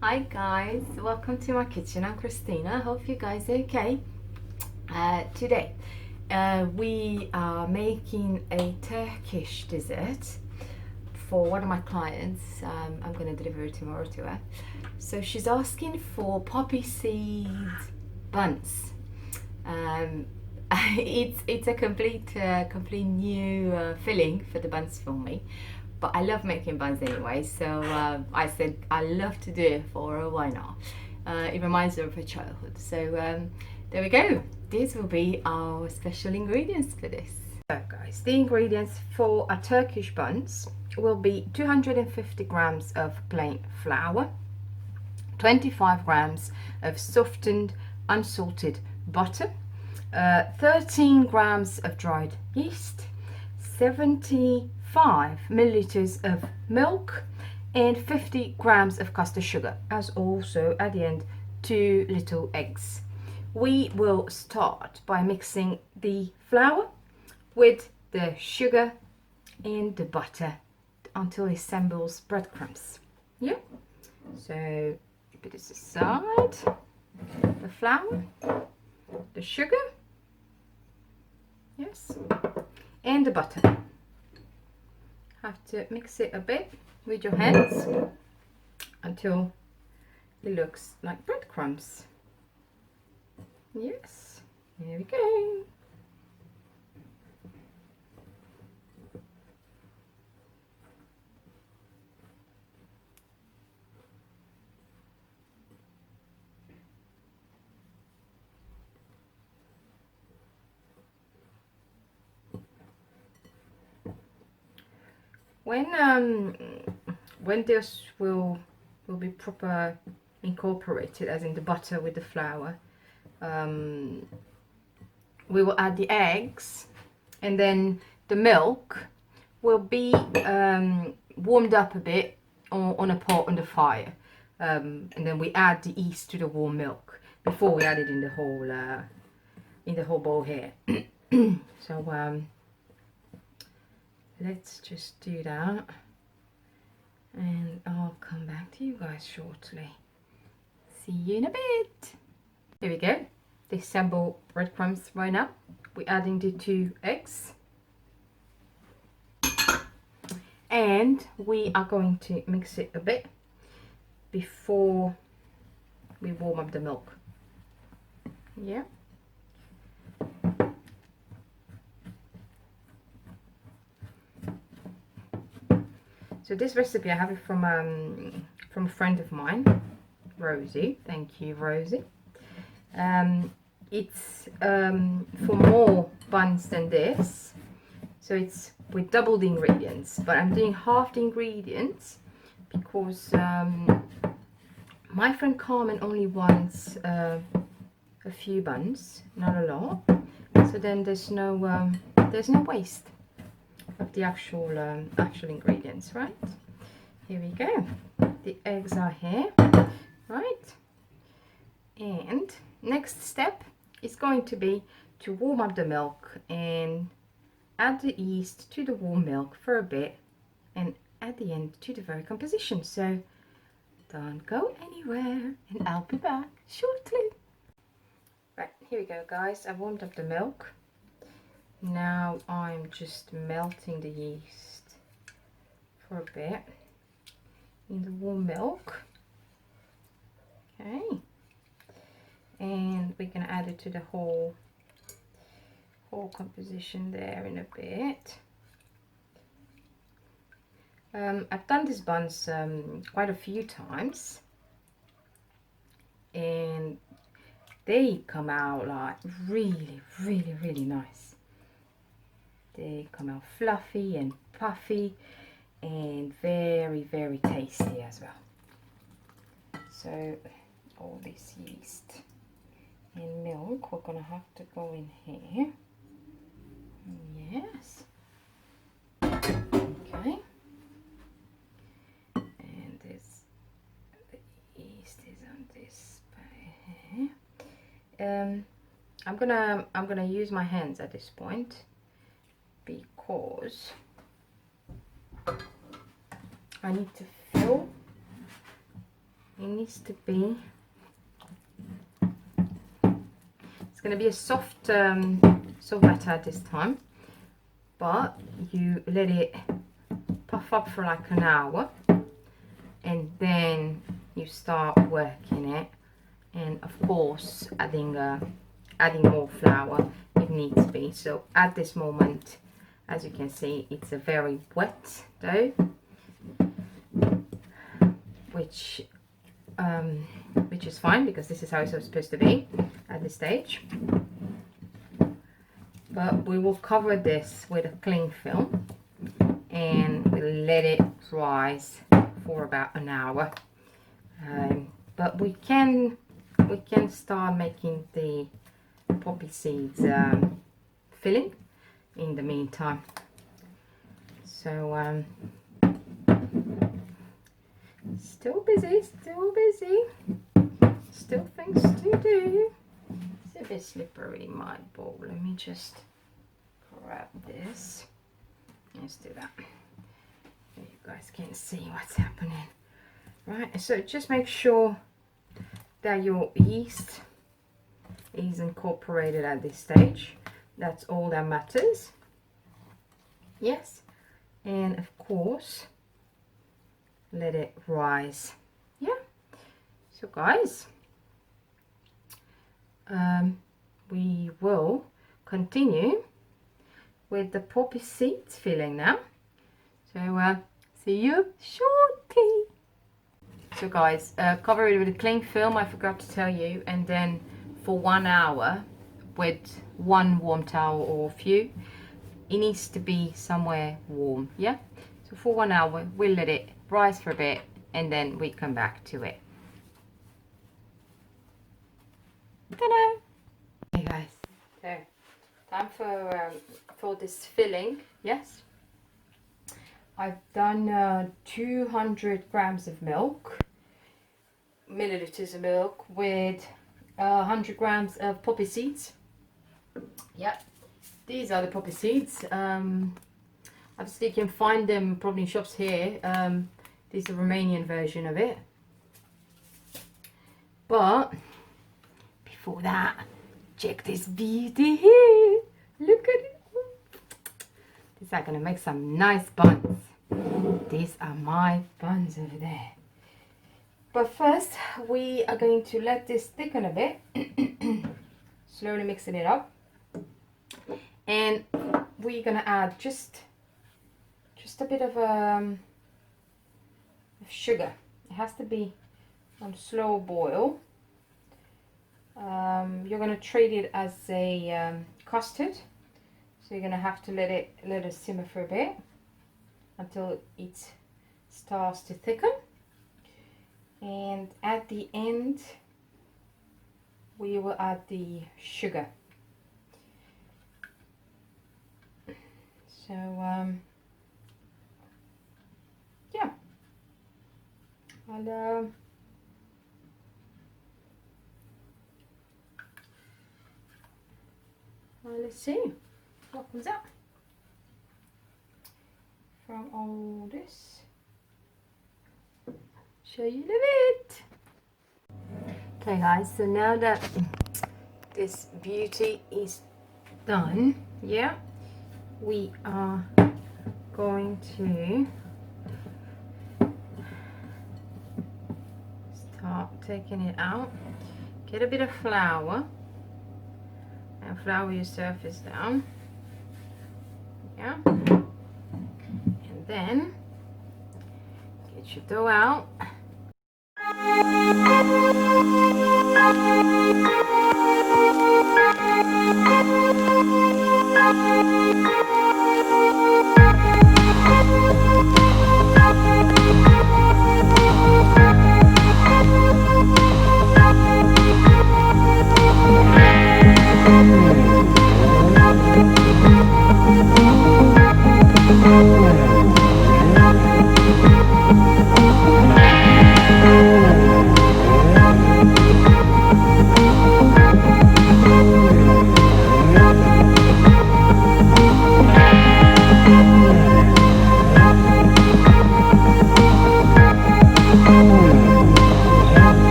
Hi guys, welcome to my kitchen. I'm Christina. Hope you guys are okay. Today we are making a Turkish dessert for one of my clients. I'm going to deliver it tomorrow to her. So she's asking for poppy seed buns. It's a complete new filling for the buns for me. But I love making buns anyway, so I said I love to do it for her, why not? It reminds her of her childhood. So there we go. These will be our special ingredients for this. So guys, the ingredients for our Turkish buns will be 250 grams of plain flour, 25 grams of softened unsalted butter, 13 grams of dried yeast, 75 milliliters of milk, and 50 grams of custard sugar, as also at the end 2 little eggs. We will start by mixing the flour with the sugar and the butter until it resembles breadcrumbs. Yeah, so put this aside, the flour, the sugar, yes, and the butter. Have to mix it a bit with your hands until it looks like breadcrumbs. Yes, here we go. When this will be proper incorporated, as in the butter with the flour, we will add the eggs, and then the milk will be warmed up a bit on a pot on the fire, and then we add the yeast to the warm milk before we add it in the whole bowl here. So let's just do that, and I'll come back to you guys shortly. See you in a bit. Here we go. The assemble breadcrumbs right now. We're adding the 2 eggs, and we are going to mix it a bit before we warm up the milk. Yeah. So this recipe I have it from a friend of mine, Rosie. Thank you, Rosie. It's for more buns than this, so it's with double the ingredients, but I'm doing half the ingredients because my friend Carmen only wants a few buns, not a lot, so then there's no waste of the actual ingredients, right? Here we go. The eggs are here, right? And next step is going to be to warm up the milk and add the yeast to the warm milk for a bit, and at the end to the very composition. So don't go anywhere, and I'll be back shortly. Right, here we go guys. I warmed up the milk. Now I'm just melting the yeast for a bit in the warm milk. Okay, and we're going to add it to the whole composition there in a bit. I've done these buns quite a few times, and they come out like really nice. They come out fluffy and puffy and very tasty as well. So all this yeast and milk, we're gonna have to go in here. Yes. Okay. And this, the yeast is on this by here. I'm gonna use my hands at this point because I need to fill. It needs to be, it's going to be a soft soft batter at this time, but you let it puff up for like an hour and then you start working it, and of course adding more flour if needs be. So at this moment, as you can see, it's a very wet dough, which is fine because this is how it's supposed to be at this stage. But we will cover this with a cling film and we'll let it rise for about an hour. But we can start making the poppy seeds filling in the meantime. So still busy, still things to do. It's a bit slippery, my bowl. Let me just grab this. Let's do that. You guys can see what's happening. Right, so just make sure that your yeast is incorporated at this stage. That's all that matters. Yes, and of course let it rise. Yeah, so guys, we will continue with the poppy seeds filling now. So see you shortly. So guys, cover it with a cling film, I forgot to tell you, and then for 1 hour with one warm towel or a few. It needs to be somewhere warm, yeah? So for 1 hour, we'll let it rise for a bit and then we come back to it. Ta-da! Hey guys, so time for this filling, yes? I've done 200 grams of milk, milliliters of milk, with 100 grams of poppy seeds. Yep, these are the poppy seeds. Obviously you can find them probably in shops here. This is the Romanian version of it. But before that, check this beauty here. Look at it. These are gonna make some nice buns. These are my buns over there. But first, we are going to let this thicken a bit. Slowly mixing it up. And we're gonna add just a bit of sugar. It has to be on slow boil. You're gonna treat it as a custard. So you're gonna have to let it simmer for a bit until it starts to thicken. And at the end, we will add the sugar. So yeah, and let's see what comes out from all this. Show you the bit. Okay guys, so now that this beauty is done, yeah, we are going to start taking it out. Get a bit of flour and flour your surface down, yeah, and then get your dough out.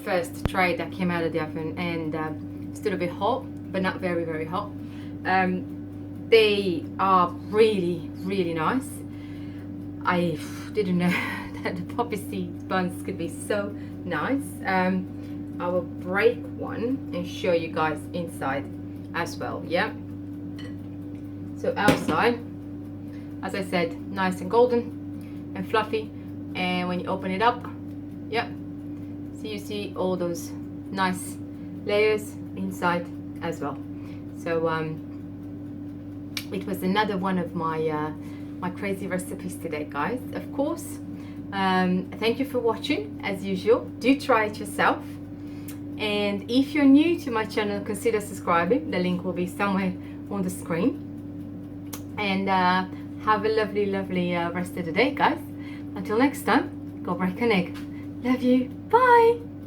first tray that came out of the oven, and still a bit hot, but not very, very hot. They are really, really nice. I didn't know that the poppy seed buns could be so nice. I will break one and show you guys inside as well. Yeah, so outside, as I said, nice and golden and fluffy, and when you open it up, yeah, so you see all those nice layers inside as well. So it was another one of my my crazy recipes today, guys. Of course, thank you for watching as usual. Do try it yourself, and if you're new to my channel, consider subscribing. The link will be somewhere on the screen. And have a lovely, lovely rest of the day, guys. Until next time, go break an egg. Love you. Bye.